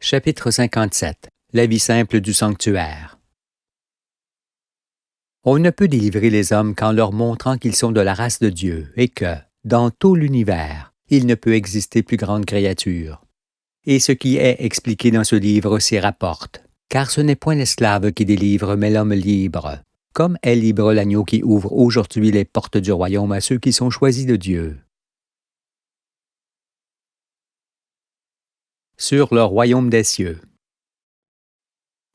Chapitre 57. La vie simple du sanctuaire. On ne peut délivrer les hommes qu'en leur montrant qu'ils sont de la race de Dieu et que, dans tout l'univers, il ne peut exister plus grande créature. Et ce qui est expliqué dans ce livre s'y rapporte, car ce n'est point l'esclave qui délivre, mais l'homme libre, comme est libre l'agneau qui ouvre aujourd'hui les portes du royaume à ceux qui sont choisis de Dieu. Sur le royaume des cieux.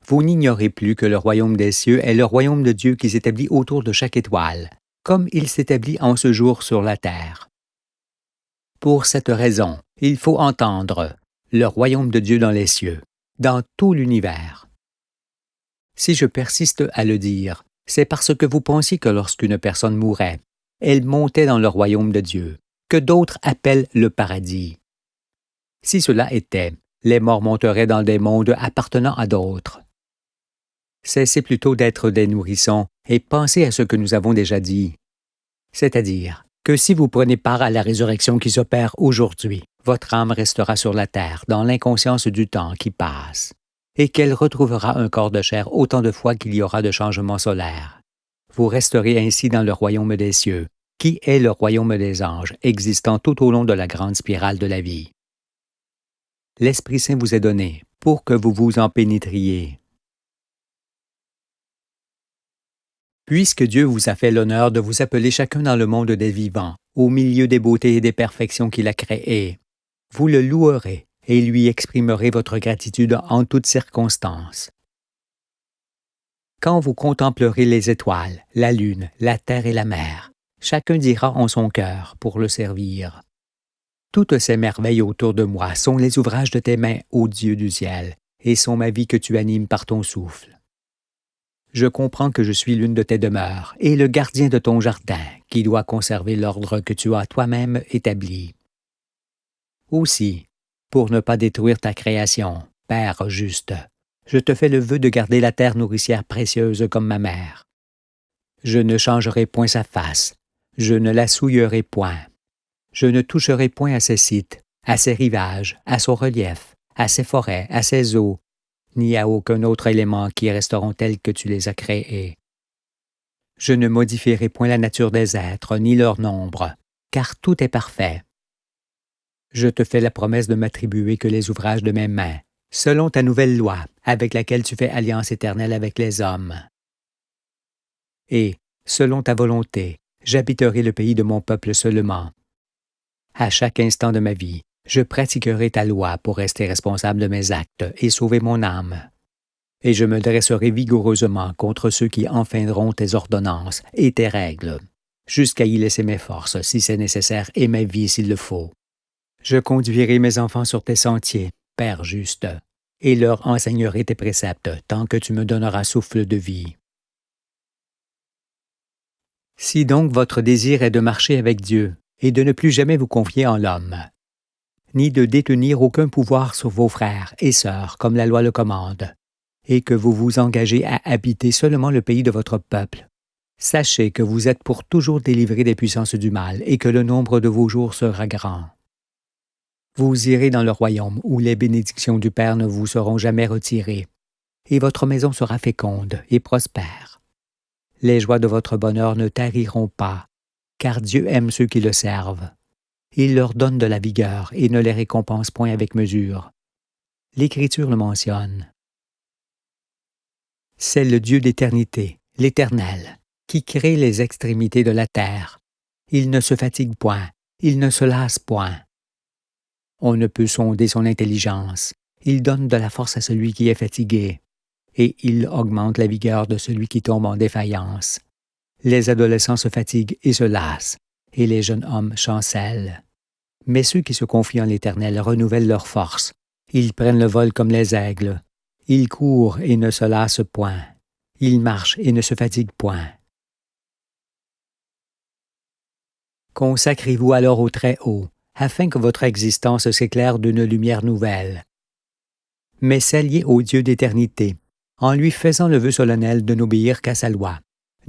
Vous n'ignorez plus que le royaume des cieux est le royaume de Dieu qui s'établit autour de chaque étoile, comme il s'établit en ce jour sur la terre. Pour cette raison, il faut entendre le royaume de Dieu dans les cieux, dans tout l'univers. Si je persiste à le dire, c'est parce que vous pensiez que lorsqu'une personne mourait, elle montait dans le royaume de Dieu, que d'autres appellent le paradis. Si cela était, les morts monteraient dans des mondes appartenant à d'autres. Cessez plutôt d'être des nourrissons et pensez à ce que nous avons déjà dit. C'est-à-dire que si vous prenez part à la résurrection qui s'opère aujourd'hui, votre âme restera sur la terre dans l'inconscience du temps qui passe, et qu'elle retrouvera un corps de chair autant de fois qu'il y aura de changements solaires. Vous resterez ainsi dans le royaume des cieux, qui est le royaume des anges, existant tout au long de la grande spirale de la vie. L'Esprit Saint vous est donné pour que vous vous en pénétriez. Puisque Dieu vous a fait l'honneur de vous appeler chacun dans le monde des vivants, au milieu des beautés et des perfections qu'il a créées, vous le louerez et lui exprimerez votre gratitude en toutes circonstances. Quand vous contemplerez les étoiles, la lune, la terre et la mer, chacun dira en son cœur pour le servir. Toutes ces merveilles autour de moi sont les ouvrages de tes mains, ô Dieu du ciel, et sont ma vie que tu animes par ton souffle. Je comprends que je suis l'une de tes demeures et le gardien de ton jardin qui doit conserver l'ordre que tu as toi-même établi. Aussi, pour ne pas détruire ta création, Père juste, je te fais le vœu de garder la terre nourricière précieuse comme ma mère. Je ne changerai point sa face, je ne la souillerai point. Je ne toucherai point à ses sites, à ses rivages, à son relief, à ses forêts, à ses eaux, ni à aucun autre élément qui resteront tels que tu les as créés. Je ne modifierai point la nature des êtres, ni leur nombre, car tout est parfait. Je te fais la promesse de m'attribuer que les ouvrages de mes mains, selon ta nouvelle loi, avec laquelle tu fais alliance éternelle avec les hommes. Et, selon ta volonté, j'habiterai le pays de mon peuple seulement. À chaque instant de ma vie, je pratiquerai ta loi pour rester responsable de mes actes et sauver mon âme. Et je me dresserai vigoureusement contre ceux qui enfreindront tes ordonnances et tes règles, jusqu'à y laisser mes forces si c'est nécessaire et ma vie s'il le faut. Je conduirai mes enfants sur tes sentiers, Père juste, et leur enseignerai tes préceptes tant que tu me donneras souffle de vie. Si donc votre désir est de marcher avec Dieu, et de ne plus jamais vous confier en l'homme, ni de détenir aucun pouvoir sur vos frères et sœurs comme la loi le commande, et que vous vous engagez à habiter seulement le pays de votre peuple, sachez que vous êtes pour toujours délivrés des puissances du mal et que le nombre de vos jours sera grand. Vous irez dans le royaume où les bénédictions du Père ne vous seront jamais retirées, et votre maison sera féconde et prospère. Les joies de votre bonheur ne tariront pas, car Dieu aime ceux qui le servent. Il leur donne de la vigueur et ne les récompense point avec mesure. L'Écriture le mentionne. C'est le Dieu d'éternité, l'Éternel, qui crée les extrémités de la terre. Il ne se fatigue point, il ne se lasse point. On ne peut sonder son intelligence. Il donne de la force à celui qui est fatigué, et il augmente la vigueur de celui qui tombe en défaillance. Les adolescents se fatiguent et se lassent, et les jeunes hommes chancellent. Mais ceux qui se confient en l'Éternel renouvellent leur force. Ils prennent le vol comme les aigles. Ils courent et ne se lassent point. Ils marchent et ne se fatiguent point. Consacrez-vous alors au Très-Haut, afin que votre existence s'éclaire d'une lumière nouvelle. Mais s'allier au Dieu d'éternité, en lui faisant le vœu solennel de n'obéir qu'à sa loi,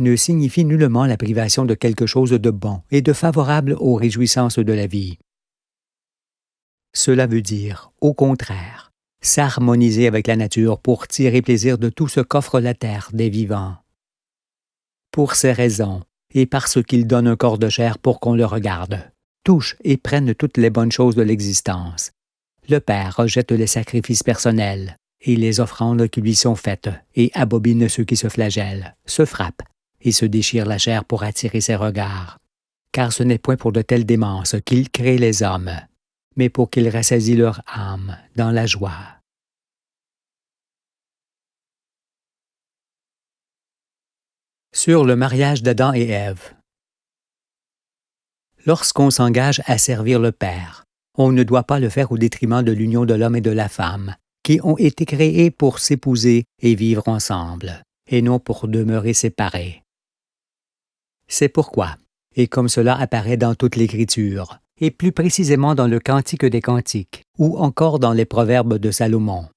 ne signifie nullement la privation de quelque chose de bon et de favorable aux réjouissances de la vie. Cela veut dire, au contraire, s'harmoniser avec la nature pour tirer plaisir de tout ce qu'offre la terre des vivants. Pour ces raisons, et parce qu'il donne un corps de chair pour qu'on le regarde, touche et prenne toutes les bonnes choses de l'existence, le Père rejette les sacrifices personnels et les offrandes qui lui sont faites et abobine ceux qui se flagellent, se frappent et se déchirent la chair pour attirer ses regards. Car ce n'est point pour de telles démences qu'il crée les hommes, mais pour qu'ils rassasient leur âme dans la joie. Sur le mariage d'Adam et Ève. Lorsqu'on s'engage à servir le Père, on ne doit pas le faire au détriment de l'union de l'homme et de la femme, qui ont été créés pour s'épouser et vivre ensemble, et non pour demeurer séparés. C'est pourquoi, et comme cela apparaît dans toute l'Écriture, et plus précisément dans le Cantique des Cantiques, ou encore dans les Proverbes de Salomon,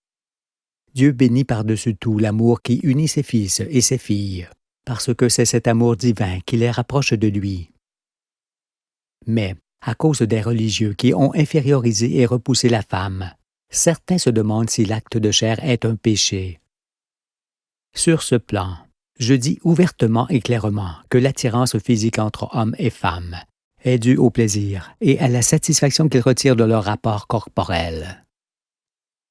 Dieu bénit par-dessus tout l'amour qui unit ses fils et ses filles, parce que c'est cet amour divin qui les rapproche de lui. Mais, à cause des religieux qui ont infériorisé et repoussé la femme, certains se demandent si l'acte de chair est un péché. Sur ce plan, je dis ouvertement et clairement que l'attirance physique entre hommes et femmes est due au plaisir et à la satisfaction qu'ils retirent de leur rapport corporel.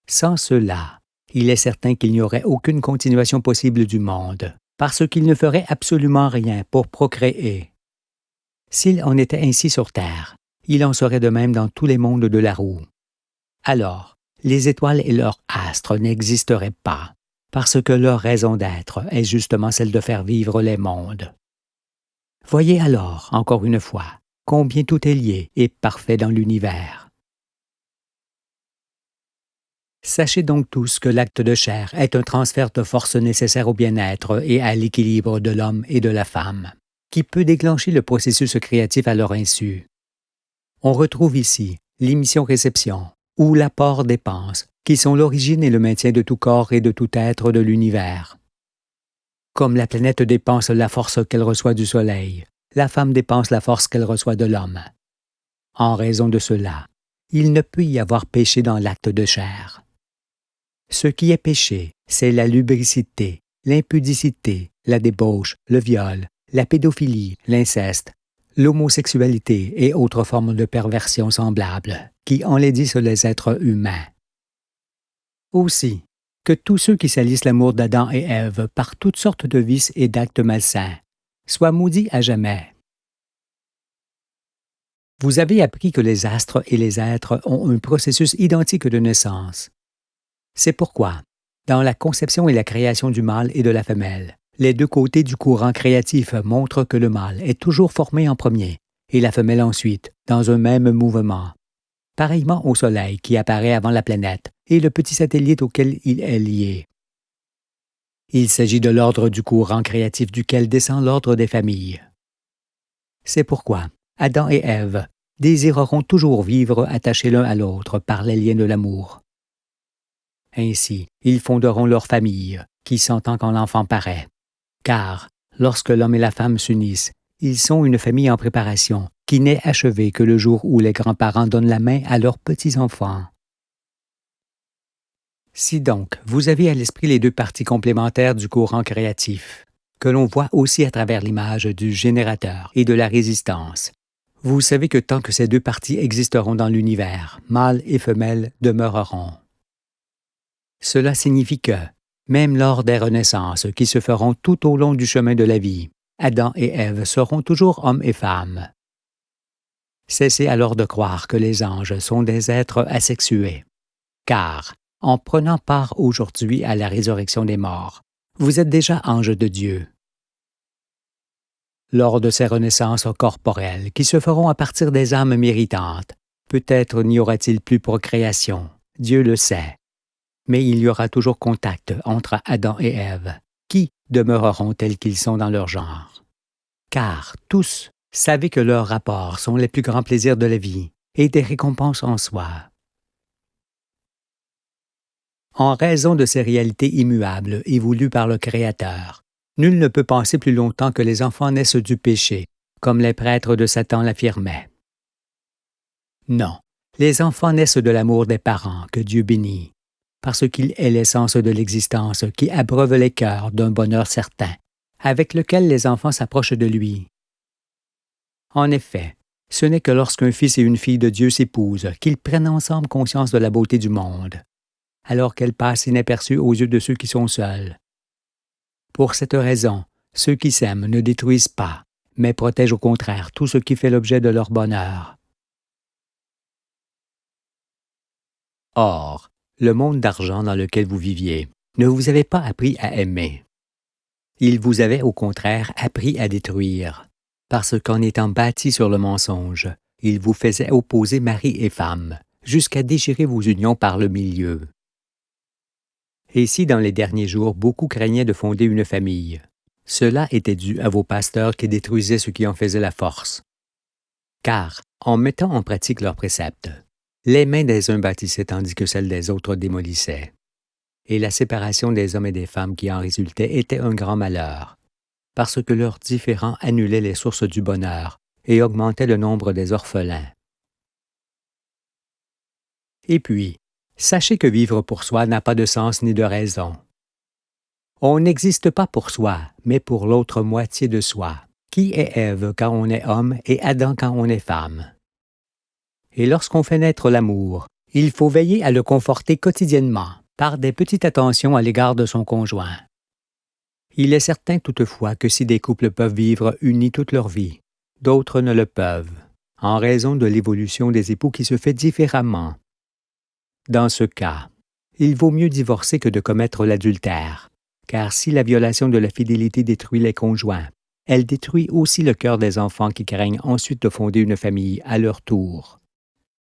Sans cela, il est certain qu'il n'y aurait aucune continuation possible du monde, parce qu'il ne ferait absolument rien pour procréer. S'il en était ainsi sur Terre, il en serait de même dans tous les mondes de la roue. Alors, les étoiles et leurs astres n'existeraient pas, parce que leur raison d'être est justement celle de faire vivre les mondes. Voyez alors, encore une fois, combien tout est lié et parfait dans l'univers. Sachez donc tous que l'acte de chair est un transfert de force nécessaire au bien-être et à l'équilibre de l'homme et de la femme, qui peut déclencher le processus créatif à leur insu. On retrouve ici l'émission-réception ou l'apport-dépense, qui sont l'origine et le maintien de tout corps et de tout être de l'univers. Comme la planète dépense la force qu'elle reçoit du Soleil, la femme dépense la force qu'elle reçoit de l'homme. En raison de cela, il ne peut y avoir péché dans l'acte de chair. Ce qui est péché, c'est la lubricité, l'impudicité, la débauche, le viol, la pédophilie, l'inceste, l'homosexualité et autres formes de perversion semblables, qui enlaidissent les êtres humains. Aussi, que tous ceux qui salissent l'amour d'Adam et Ève par toutes sortes de vices et d'actes malsains soient maudits à jamais. Vous avez appris que les astres et les êtres ont un processus identique de naissance. C'est pourquoi, dans la conception et la création du mâle et de la femelle, les deux côtés du courant créatif montrent que le mâle est toujours formé en premier et la femelle ensuite, dans un même mouvement. Pareillement au Soleil qui apparaît avant la planète et le petit satellite auquel il est lié. Il s'agit de l'ordre du courant créatif duquel descend l'ordre des familles. C'est pourquoi Adam et Ève désireront toujours vivre attachés l'un à l'autre par les liens de l'amour. Ainsi, ils fonderont leur famille, qui s'entend quand l'enfant paraît. Car, lorsque l'homme et la femme s'unissent, ils sont une famille en préparation, qui n'est achevée que le jour où les grands-parents donnent la main à leurs petits-enfants. Si donc, vous avez à l'esprit les deux parties complémentaires du courant créatif, que l'on voit aussi à travers l'image du générateur et de la résistance, vous savez que tant que ces deux parties existeront dans l'univers, mâle et femelle demeureront. Cela signifie que, même lors des renaissances qui se feront tout au long du chemin de la vie, Adam et Ève seront toujours hommes et femmes. Cessez alors de croire que les anges sont des êtres asexués, car, en prenant part aujourd'hui à la résurrection des morts, vous êtes déjà ange de Dieu. Lors de ces renaissances corporelles qui se feront à partir des âmes méritantes, peut-être n'y aura-t-il plus procréation, Dieu le sait, mais il y aura toujours contact entre Adam et Ève, qui demeureront tels qu'ils sont dans leur genre. Car tous savez que leurs rapports sont les plus grands plaisirs de la vie et des récompenses en soi. En raison de ces réalités immuables et voulues par le Créateur, nul ne peut penser plus longtemps que les enfants naissent du péché, comme les prêtres de Satan l'affirmaient. Non, les enfants naissent de l'amour des parents que Dieu bénit. parce qu'il est l'essence de l'existence qui abreuve les cœurs d'un bonheur certain, avec lequel les enfants s'approchent de lui. En effet, ce n'est que lorsqu'un fils et une fille de Dieu s'épousent qu'ils prennent ensemble conscience de la beauté du monde, alors qu'elle passe inaperçue aux yeux de ceux qui sont seuls. Pour cette raison, ceux qui s'aiment ne détruisent pas, mais protègent au contraire tout ce qui fait l'objet de leur bonheur. Or, le monde d'argent dans lequel vous viviez ne vous avait pas appris à aimer. Il vous avait au contraire appris à détruire, parce qu'en étant bâti sur le mensonge, il vous faisait opposer mari et femme, jusqu'à déchirer vos unions par le milieu. Et si dans les derniers jours beaucoup craignaient de fonder une famille, cela était dû à vos pasteurs qui détruisaient ce qui en faisait la force. Car, en mettant en pratique leurs préceptes, les mains des uns bâtissaient tandis que celles des autres démolissaient. Et la séparation des hommes et des femmes qui en résultait était un grand malheur, parce que leurs différends annulaient les sources du bonheur et augmentaient le nombre des orphelins. Et puis, sachez que vivre pour soi n'a pas de sens ni de raison. On n'existe pas pour soi, mais pour l'autre moitié de soi, qui est Ève quand on est homme et Adam quand on est femme. Et lorsqu'on fait naître l'amour, il faut veiller à le conforter quotidiennement par des petites attentions à l'égard de son conjoint. Il est certain toutefois que si des couples peuvent vivre unis toute leur vie, d'autres ne le peuvent, en raison de l'évolution des époux qui se fait différemment. Dans ce cas, il vaut mieux divorcer que de commettre l'adultère, car si la violation de la fidélité détruit les conjoints, elle détruit aussi le cœur des enfants qui craignent ensuite de fonder une famille à leur tour.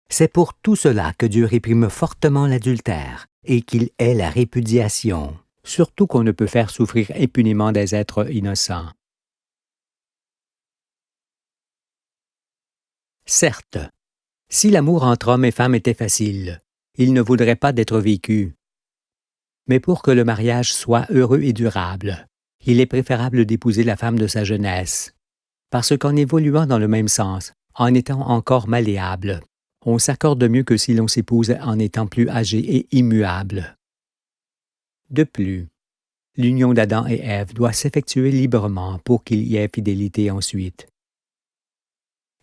C'est pour tout cela que Dieu réprime fortement l'adultère et qu'il est la répudiation, surtout qu'on ne peut faire souffrir impunément des êtres innocents. Certes, si l'amour entre homme et femme était facile, il ne vaudrait pas d'être vécu. Mais pour que le mariage soit heureux et durable, il est préférable d'épouser la femme de sa jeunesse, parce qu'en évoluant dans le même sens, en étant encore malléable, on s'accorde mieux que si l'on s'épouse en étant plus âgé et immuable. De plus, l'union d'Adam et Ève doit s'effectuer librement pour qu'il y ait fidélité ensuite.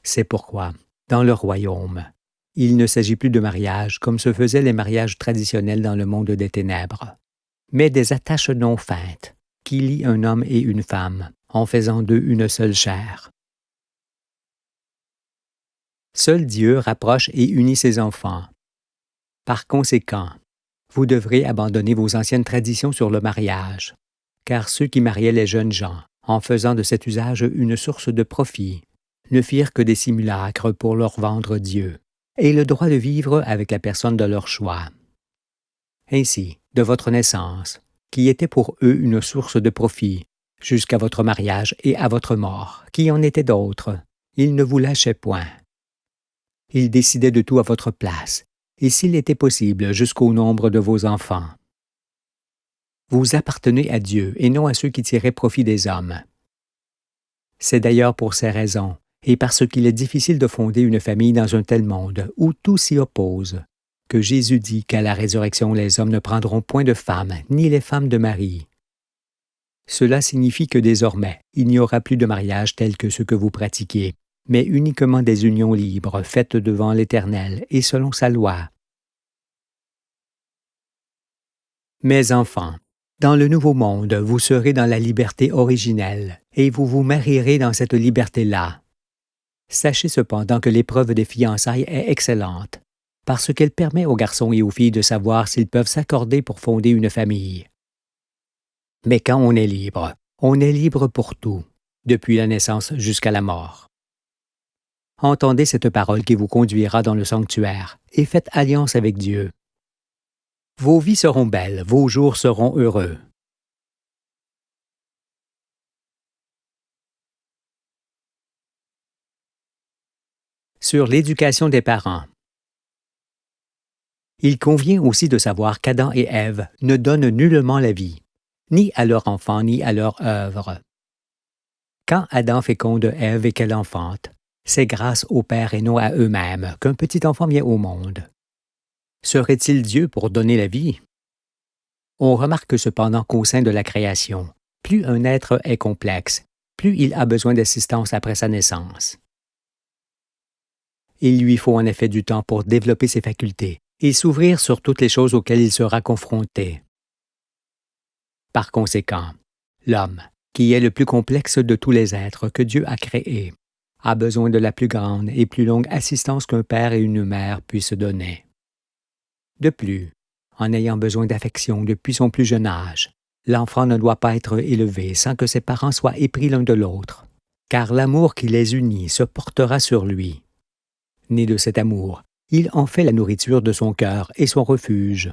C'est pourquoi, dans le royaume, il ne s'agit plus de mariage comme se faisaient les mariages traditionnels dans le monde des ténèbres, mais des attaches non feintes qui lient un homme et une femme en faisant d'eux une seule chair. Seul Dieu rapproche et unit ses enfants. Par conséquent, vous devrez abandonner vos anciennes traditions sur le mariage, car ceux qui mariaient les jeunes gens, en faisant de cet usage une source de profit, ne firent que des simulacres pour leur vendre Dieu, et le droit de vivre avec la personne de leur choix. Ainsi, de votre naissance, qui était pour eux une source de profit, jusqu'à votre mariage et à votre mort, qui en était d'autres, ils ne vous lâchaient point. Ils décidaient de tout à votre place, et s'il était possible, jusqu'au nombre de vos enfants. Vous appartenez à Dieu et non à ceux qui tiraient profit des hommes. C'est d'ailleurs pour ces raisons, et parce qu'il est difficile de fonder une famille dans un tel monde où tout s'y oppose, que Jésus dit qu'à la résurrection les hommes ne prendront point de femmes, ni les femmes de mari. Cela signifie que désormais, il n'y aura plus de mariage tel que ceux que vous pratiquiez, mais uniquement des unions libres faites devant l'Éternel et selon sa loi. Mes enfants, dans le nouveau monde, vous serez dans la liberté originelle, et vous vous marierez dans cette liberté-là. Sachez cependant que l'épreuve des fiançailles est excellente, parce qu'elle permet aux garçons et aux filles de savoir s'ils peuvent s'accorder pour fonder une famille. Mais quand on est libre pour tout, depuis la naissance jusqu'à la mort. Entendez cette parole qui vous conduira dans le sanctuaire, et faites alliance avec Dieu. Vos vies seront belles, vos jours seront heureux. Sur l'éducation des parents. Il convient aussi de savoir qu'Adam et Ève ne donnent nullement la vie, ni à leur enfant ni à leur œuvre. Quand Adam féconde Ève et qu'elle enfante, c'est grâce au Père et non à eux-mêmes qu'un petit enfant vient au monde. Serait-il Dieu pour donner la vie? On remarque cependant qu'au sein de la création, plus un être est complexe, plus il a besoin d'assistance après sa naissance. Il lui faut en effet du temps pour développer ses facultés et s'ouvrir sur toutes les choses auxquelles il sera confronté. Par conséquent, l'homme, qui est le plus complexe de tous les êtres que Dieu a créés, a besoin de la plus grande et plus longue assistance qu'un père et une mère puissent donner. De plus, en ayant besoin d'affection depuis son plus jeune âge, l'enfant ne doit pas être élevé sans que ses parents soient épris l'un de l'autre, car l'amour qui les unit se portera sur lui. Né de cet amour, il en fait la nourriture de son cœur et son refuge.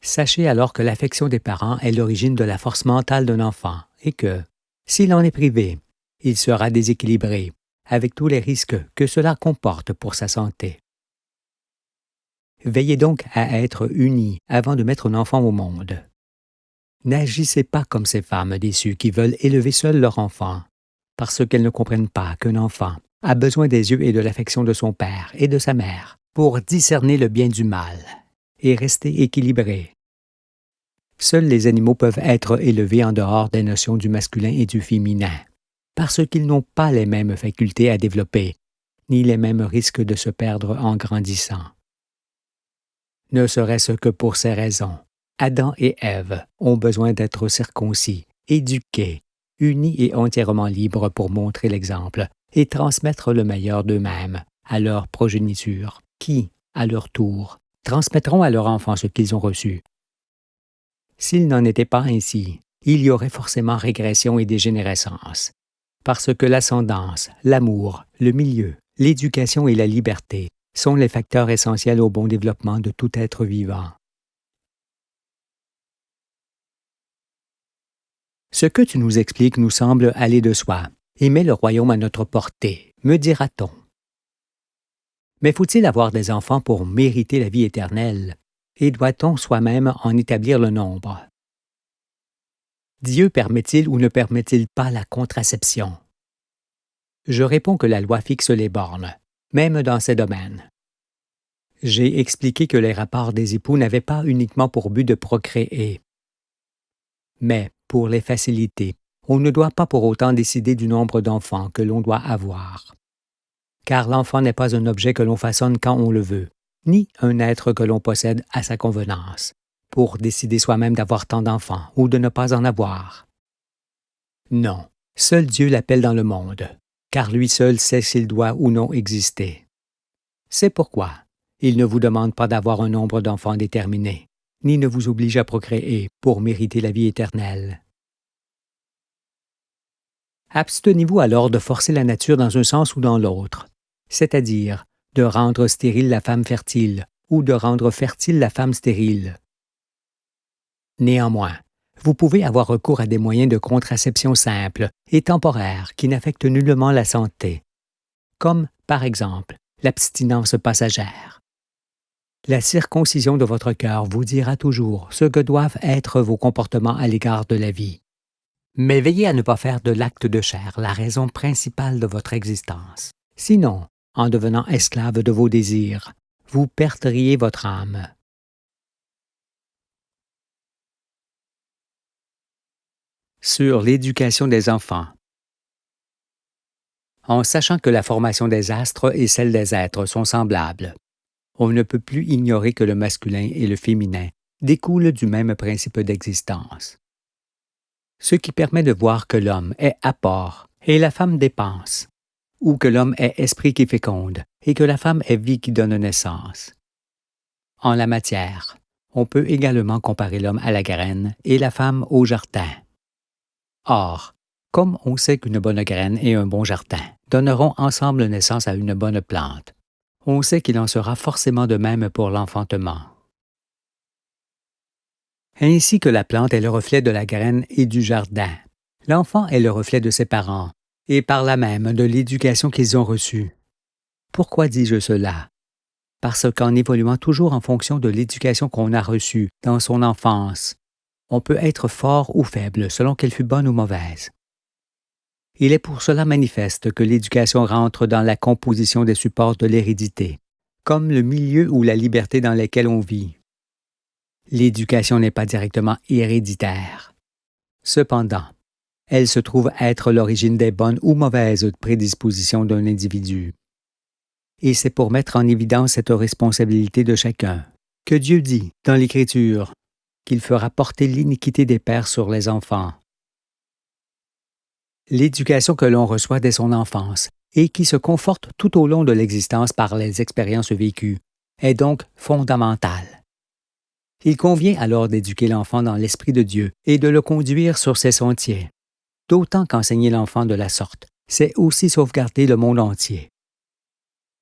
Sachez alors que l'affection des parents est l'origine de la force mentale d'un enfant et que, s'il en est privé, il sera déséquilibré, avec tous les risques que cela comporte pour sa santé. Veillez donc à être unis avant de mettre un enfant au monde. N'agissez pas comme ces femmes déçues qui veulent élever seules leur enfant, parce qu'elles ne comprennent pas qu'un enfant a besoin des yeux et de l'affection de son père et de sa mère pour discerner le bien du mal et rester équilibré. Seuls les animaux peuvent être élevés en dehors des notions du masculin et du féminin, parce qu'ils n'ont pas les mêmes facultés à développer, ni les mêmes risques de se perdre en grandissant. Ne serait-ce que pour ces raisons, Adam et Ève ont besoin d'être circoncis, éduqués, unis et entièrement libres pour montrer l'exemple et transmettre le meilleur d'eux-mêmes à leur progéniture, qui, à leur tour, transmettront à leurs enfants ce qu'ils ont reçu. S'il n'en était pas ainsi, il y aurait forcément régression et dégénérescence, parce que l'ascendance, l'amour, le milieu, l'éducation et la liberté sont les facteurs essentiels au bon développement de tout être vivant. Ce que tu nous expliques nous semble aller de soi et met le royaume à notre portée, me dira-t-on. Mais faut-il avoir des enfants pour mériter la vie éternelle, et doit-on soi-même en établir le nombre? Dieu permet-il ou ne permet-il pas la contraception? Je réponds que la loi fixe les bornes, même dans ces domaines. J'ai expliqué que les rapports des époux n'avaient pas uniquement pour but de procréer. Mais, pour les faciliter, on ne doit pas pour autant décider du nombre d'enfants que l'on doit avoir. Car l'enfant n'est pas un objet que l'on façonne quand on le veut, ni un être que l'on possède à sa convenance, pour décider soi-même d'avoir tant d'enfants ou de ne pas en avoir. Non, seul Dieu l'appelle dans le monde, car lui seul sait s'il doit ou non exister. C'est pourquoi il ne vous demande pas d'avoir un nombre d'enfants déterminé, ni ne vous oblige à procréer pour mériter la vie éternelle. Abstenez-vous alors de forcer la nature dans un sens ou dans l'autre, c'est-à-dire de rendre stérile la femme fertile ou de rendre fertile la femme stérile. Néanmoins, vous pouvez avoir recours à des moyens de contraception simples et temporaires qui n'affectent nullement la santé, comme, par exemple, l'abstinence passagère. La circoncision de votre cœur vous dira toujours ce que doivent être vos comportements à l'égard de la vie. Mais veillez à ne pas faire de l'acte de chair la raison principale de votre existence. Sinon, en devenant esclave de vos désirs, vous perdriez votre âme. Sur l'éducation des enfants. En sachant que la formation des astres et celle des êtres sont semblables, on ne peut plus ignorer que le masculin et le féminin découlent du même principe d'existence. Ce qui permet de voir que l'homme est apport et la femme dépense, ou que l'homme est esprit qui féconde et que la femme est vie qui donne naissance. En la matière, on peut également comparer l'homme à la graine et la femme au jardin. Or, comme on sait qu'une bonne graine et un bon jardin donneront ensemble naissance à une bonne plante, on sait qu'il en sera forcément de même pour l'enfantement. Ainsi que la plante est le reflet de la graine et du jardin, l'enfant est le reflet de ses parents, et par là même de l'éducation qu'ils ont reçue. Pourquoi dis-je cela? Parce qu'en évoluant toujours en fonction de l'éducation qu'on a reçue dans son enfance, on peut être fort ou faible selon qu'elle fut bonne ou mauvaise. Il est pour cela manifeste que l'éducation rentre dans la composition des supports de l'hérédité, comme le milieu ou la liberté dans lesquels on vit, l'éducation n'est pas directement héréditaire. Cependant, elle se trouve être l'origine des bonnes ou mauvaises prédispositions d'un individu. Et c'est pour mettre en évidence cette responsabilité de chacun que Dieu dit dans l'Écriture qu'il fera porter l'iniquité des pères sur les enfants. L'éducation que l'on reçoit dès son enfance et qui se conforte tout au long de l'existence par les expériences vécues est donc fondamentale. Il convient alors d'éduquer l'enfant dans l'Esprit de Dieu et de le conduire sur ses sentiers. D'autant qu'enseigner l'enfant de la sorte, c'est aussi sauvegarder le monde entier.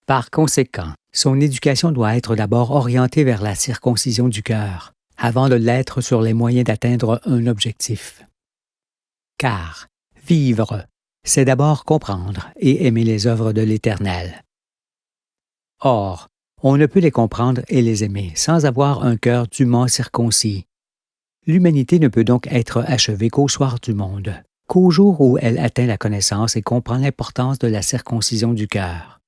Par conséquent, son éducation doit être d'abord orientée vers la circoncision du cœur, avant de l'être sur les moyens d'atteindre un objectif. Car vivre, c'est d'abord comprendre et aimer les œuvres de l'Éternel. Or, on ne peut les comprendre et les aimer sans avoir un cœur dûment circoncis. L'humanité ne peut donc être achevée qu'au soir du monde, qu'au jour où elle atteint la connaissance et comprend l'importance de la circoncision du cœur.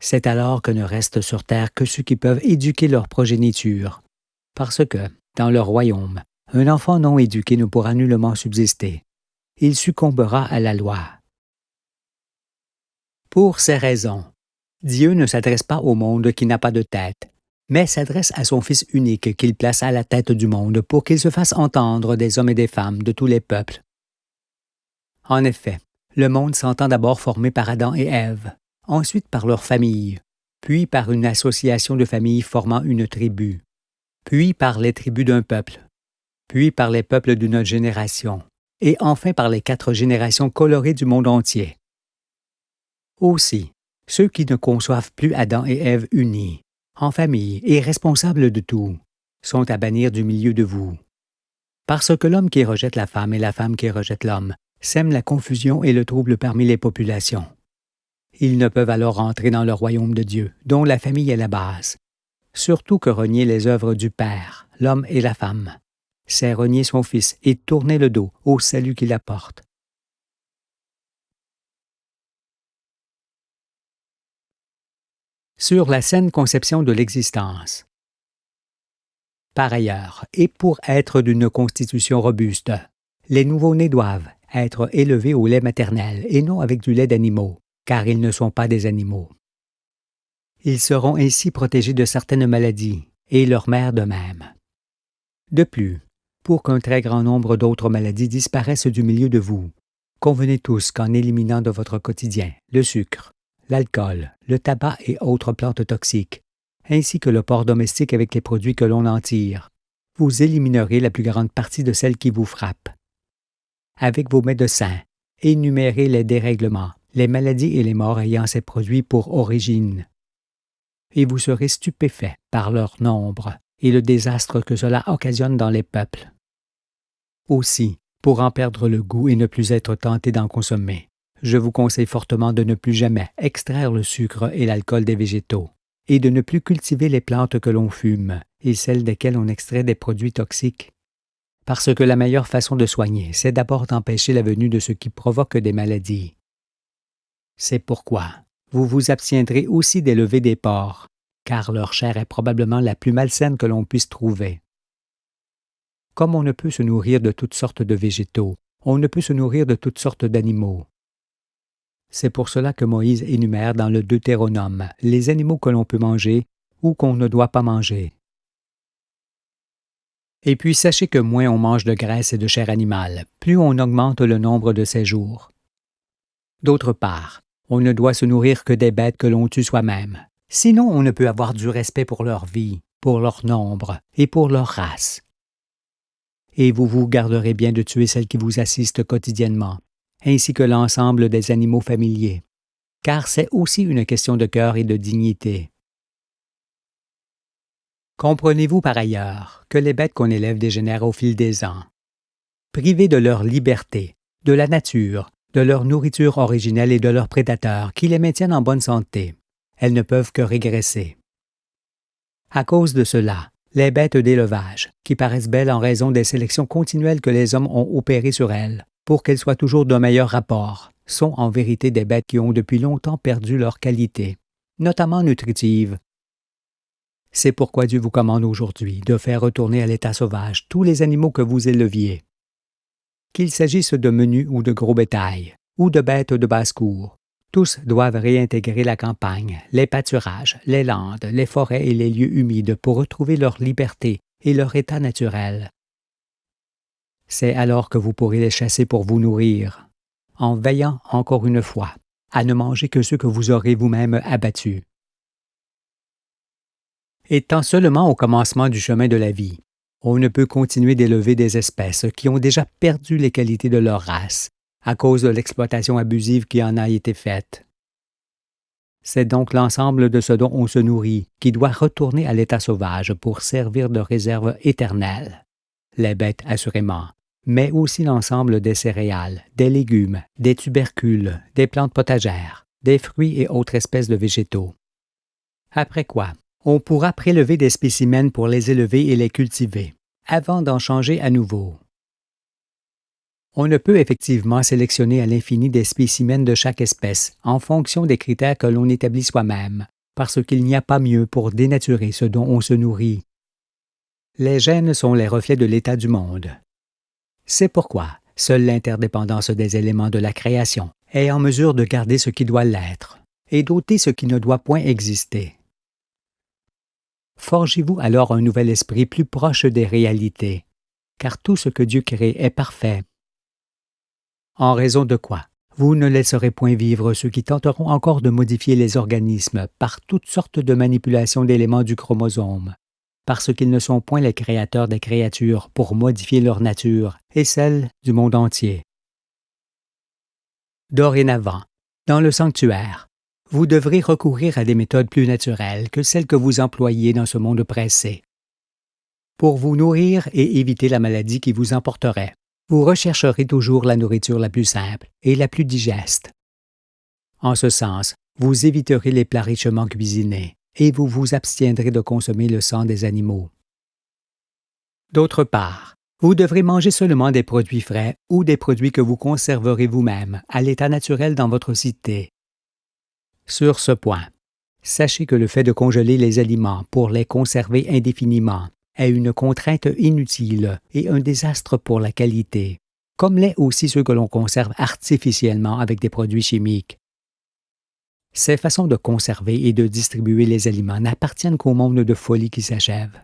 C'est alors que ne restent sur terre que ceux qui peuvent éduquer leur progéniture, parce que, dans leur royaume, un enfant non éduqué ne pourra nullement subsister. Il succombera à la loi. Pour ces raisons, Dieu ne s'adresse pas au monde qui n'a pas de tête, mais s'adresse à son Fils unique qu'il place à la tête du monde pour qu'il se fasse entendre des hommes et des femmes de tous les peuples. En effet, le monde s'entend d'abord formé par Adam et Ève, ensuite par leur famille, puis par une association de familles formant une tribu, puis par les tribus d'un peuple, puis par les peuples d'une génération, et enfin par les 4 générations colorées du monde entier. Aussi, ceux qui ne conçoivent plus Adam et Ève unis, en famille et responsables de tout, sont à bannir du milieu de vous. Parce que l'homme qui rejette la femme et la femme qui rejette l'homme sèment la confusion et le trouble parmi les populations. Ils ne peuvent alors entrer dans le royaume de Dieu, dont la famille est la base. Surtout que renier les œuvres du Père, l'homme et la femme, c'est renier son Fils et tourner le dos au salut qu'il apporte. Sur la saine conception de l'existence. Par ailleurs, et pour être d'une constitution robuste, les nouveau-nés doivent être élevés au lait maternel et non avec du lait d'animaux, car ils ne sont pas des animaux. Ils seront ainsi protégés de certaines maladies, et leur mère de même. De plus, pour qu'un très grand nombre d'autres maladies disparaissent du milieu de vous, convenez tous qu'en éliminant de votre quotidien le sucre, l'alcool, le tabac et autres plantes toxiques, ainsi que le porc domestique avec les produits que l'on en tire, vous éliminerez la plus grande partie de celles qui vous frappent. Avec vos médecins, énumérez les dérèglements, les maladies et les morts ayant ces produits pour origine. Et vous serez stupéfait par leur nombre et le désastre que cela occasionne dans les peuples. Aussi, pour en perdre le goût et ne plus être tenté d'en consommer, je vous conseille fortement de ne plus jamais extraire le sucre et l'alcool des végétaux, et de ne plus cultiver les plantes que l'on fume et celles desquelles on extrait des produits toxiques. Parce que la meilleure façon de soigner, c'est d'abord d'empêcher la venue de ce qui provoque des maladies. C'est pourquoi vous vous abstiendrez aussi d'élever des porcs, car leur chair est probablement la plus malsaine que l'on puisse trouver. Comme on ne peut se nourrir de toutes sortes de végétaux, on ne peut se nourrir de toutes sortes d'animaux. C'est pour cela que Moïse énumère dans le Deutéronome les animaux que l'on peut manger ou qu'on ne doit pas manger. Et puis sachez que moins on mange de graisse et de chair animale, plus on augmente le nombre de ses jours. D'autre part, on ne doit se nourrir que des bêtes que l'on tue soi-même. Sinon, on ne peut avoir du respect pour leur vie, pour leur nombre et pour leur race. Et vous vous garderez bien de tuer celles qui vous assistent quotidiennement, ainsi que l'ensemble des animaux familiers, car c'est aussi une question de cœur et de dignité. Comprenez-vous par ailleurs que les bêtes qu'on élève dégénèrent au fil des ans. Privées de leur liberté, de la nature, de leur nourriture originelle et de leurs prédateurs qui les maintiennent en bonne santé, elles ne peuvent que régresser. À cause de cela, les bêtes d'élevage, qui paraissent belles en raison des sélections continuelles que les hommes ont opérées sur elles, pour qu'elles soient toujours d'un meilleur rapport, sont en vérité des bêtes qui ont depuis longtemps perdu leur qualité, notamment nutritive. C'est pourquoi Dieu vous commande aujourd'hui de faire retourner à l'état sauvage tous les animaux que vous éleviez. Qu'il s'agisse de menus ou de gros bétail, ou de bêtes de basse-cour, tous doivent réintégrer la campagne, les pâturages, les landes, les forêts et les lieux humides pour retrouver leur liberté et leur état naturel. C'est alors que vous pourrez les chasser pour vous nourrir, en veillant encore une fois à ne manger que ceux que vous aurez vous-même abattus. Étant seulement au commencement du chemin de la vie, on ne peut continuer d'élever des espèces qui ont déjà perdu les qualités de leur race à cause de l'exploitation abusive qui en a été faite. C'est donc l'ensemble de ce dont on se nourrit qui doit retourner à l'état sauvage pour servir de réserve éternelle. Les bêtes, assurément, mais aussi l'ensemble des céréales, des légumes, des tubercules, des plantes potagères, des fruits et autres espèces de végétaux. Après quoi, on pourra prélever des spécimens pour les élever et les cultiver, avant d'en changer à nouveau. On ne peut effectivement sélectionner à l'infini des spécimens de chaque espèce en fonction des critères que l'on établit soi-même, parce qu'il n'y a pas mieux pour dénaturer ce dont on se nourrit. Les gènes sont les reflets de l'état du monde. C'est pourquoi seule l'interdépendance des éléments de la création est en mesure de garder ce qui doit l'être et d'ôter ce qui ne doit point exister. Forgez-vous alors un nouvel esprit plus proche des réalités, car tout ce que Dieu crée est parfait. En raison de quoi, vous ne laisserez point vivre ceux qui tenteront encore de modifier les organismes par toutes sortes de manipulations d'éléments du chromosome, parce qu'ils ne sont point les créateurs des créatures pour modifier leur nature et celle du monde entier. Dorénavant, dans le sanctuaire, vous devrez recourir à des méthodes plus naturelles que celles que vous employez dans ce monde pressé. Pour vous nourrir et éviter la maladie qui vous emporterait, vous rechercherez toujours la nourriture la plus simple et la plus digeste. En ce sens, vous éviterez les plats richement cuisinés et vous vous abstiendrez de consommer le sang des animaux. D'autre part, vous devrez manger seulement des produits frais ou des produits que vous conserverez vous-même à l'état naturel dans votre cité. Sur ce point, sachez que le fait de congeler les aliments pour les conserver indéfiniment est une contrainte inutile et un désastre pour la qualité, comme l'est aussi ceux que l'on conserve artificiellement avec des produits chimiques. Ces façons de conserver et de distribuer les aliments n'appartiennent qu'au monde de folie qui s'achève.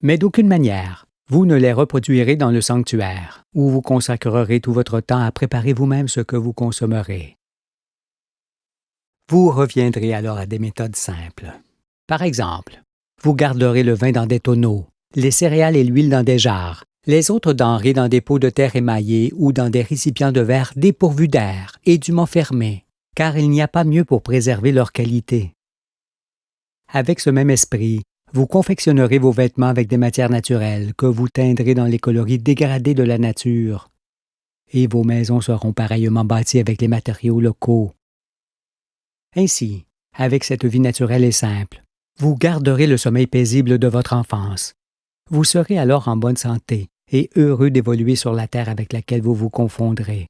Mais d'aucune manière, vous ne les reproduirez dans le sanctuaire, où vous consacrerez tout votre temps à préparer vous-même ce que vous consommerez. Vous reviendrez alors à des méthodes simples. Par exemple, vous garderez le vin dans des tonneaux, les céréales et l'huile dans des jarres, les autres denrées dans des pots de terre émaillés ou dans des récipients de verre dépourvus d'air et dûment fermés, car il n'y a pas mieux pour préserver leur qualité. Avec ce même esprit, vous confectionnerez vos vêtements avec des matières naturelles que vous teindrez dans les coloris dégradés de la nature, et vos maisons seront pareillement bâties avec les matériaux locaux. Ainsi, avec cette vie naturelle et simple, vous garderez le sommeil paisible de votre enfance. Vous serez alors en bonne santé et heureux d'évoluer sur la terre avec laquelle vous vous confondrez.